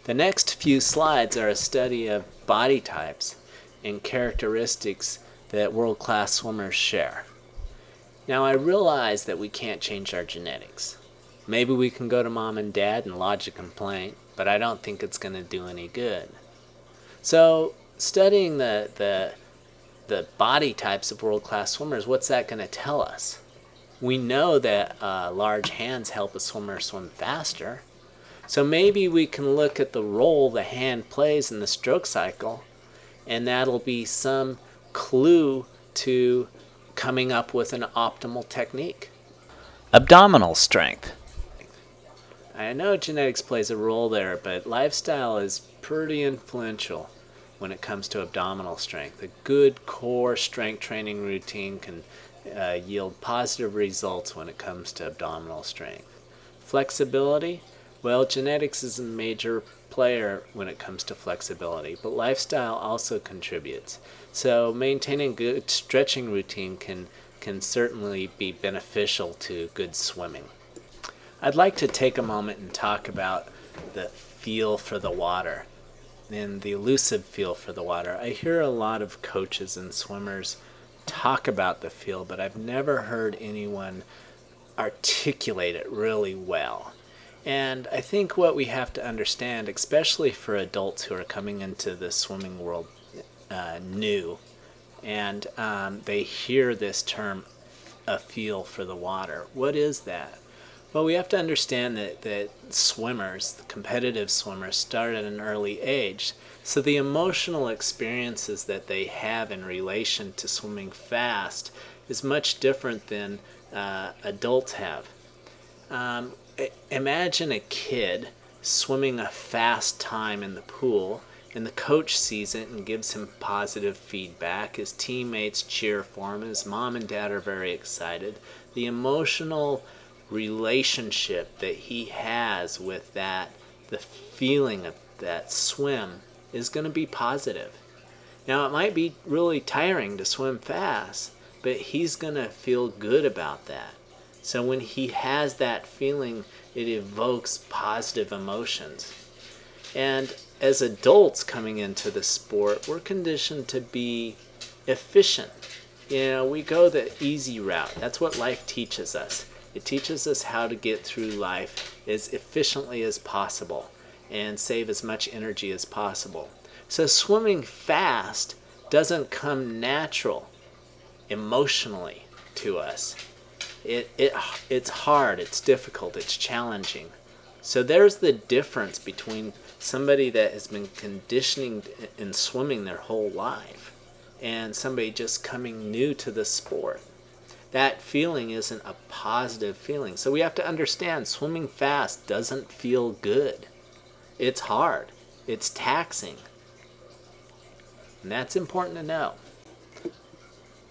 The next few slides are a study of body types and characteristics that world-class swimmers share. Now, I realize that we can't change our genetics. Maybe we can go to mom and dad and lodge a complaint, but I don't think it's going to do any good. So, studying the body types of world-class swimmers, what's that going to tell us? We know that large hands help a swimmer swim faster. So maybe we can look at the role the hand plays in the stroke cycle, and that'll be some clue to coming up with an optimal technique. Abdominal strength. I know genetics plays a role there, but lifestyle is pretty influential when it comes to abdominal strength. A good core strength training routine can yield positive results when it comes to abdominal strength. Flexibility. Well, genetics is a major player when it comes to flexibility, but lifestyle also contributes. So maintaining a good stretching routine can certainly be beneficial to good swimming. I'd like to take a moment and talk about the feel for the water and the elusive feel for the water. I hear a lot of coaches and swimmers talk about the feel, but I've never heard anyone articulate it really well. And I think what we have to understand, especially for adults who are coming into the swimming world new, and they hear this term, a feel for the water. What is that? Well, we have to understand that swimmers, the competitive swimmers, start at an early age. So the emotional experiences that they have in relation to swimming fast is much different than adults have. Imagine a kid swimming a fast time in the pool, and the coach sees it and gives him positive feedback. His teammates cheer for him. His mom and dad are very excited. The emotional relationship that he has with that, the feeling of that swim, is going to be positive. Now, it might be really tiring to swim fast, but he's going to feel good about that. So when he has that feeling, it evokes positive emotions. And as adults coming into the sport, we're conditioned to be efficient. You know, we go the easy route. That's what life teaches us. It teaches us how to get through life as efficiently as possible and save as much energy as possible. So swimming fast doesn't come natural emotionally to us. It's hard, it's difficult, it's challenging. So there's the difference between somebody that has been conditioning in swimming their whole life and somebody just coming new to the sport. That feeling isn't a positive feeling. So we have to understand swimming fast doesn't feel good. It's hard. It's taxing. And that's important to know.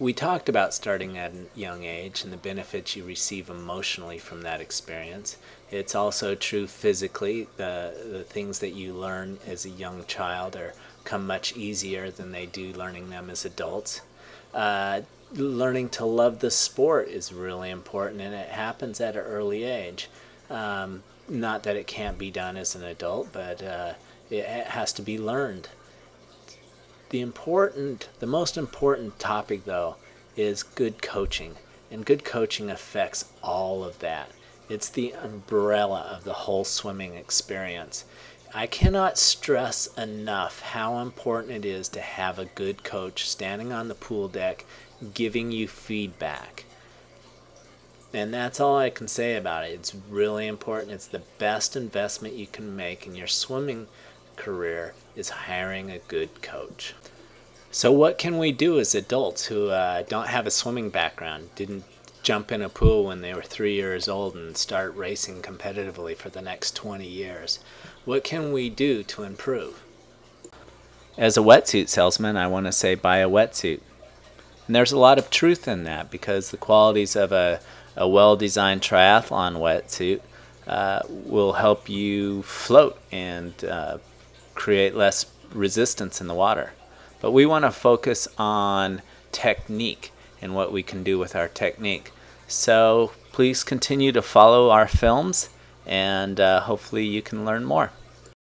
We talked about starting at a young age and the benefits you receive emotionally from that experience. It's also true physically. The things that you learn as a young child come much easier than they do learning them as adults. Learning to love the sport is really important, and it happens at an early age. Not that it can't be done as an adult, but it has to be learned. The most important topic, though, is good coaching. And good coaching affects all of that. It's the umbrella of the whole swimming experience. I cannot stress enough how important it is to have a good coach standing on the pool deck giving you feedback. And that's all I can say about it. It's really important. It's the best investment you can make in your swimming career is hiring a good coach. So what can we do as adults who don't have a swimming background, didn't jump in a pool when they were 3 years old and start racing competitively for the next 20 years? What can we do to improve? As a wetsuit salesman, I want to say buy a wetsuit. And there's a lot of truth in that, because the qualities of a well-designed triathlon wetsuit will help you float and create less resistance in the water. But we want to focus on technique and what we can do with our technique. So please continue to follow our films, and hopefully you can learn more.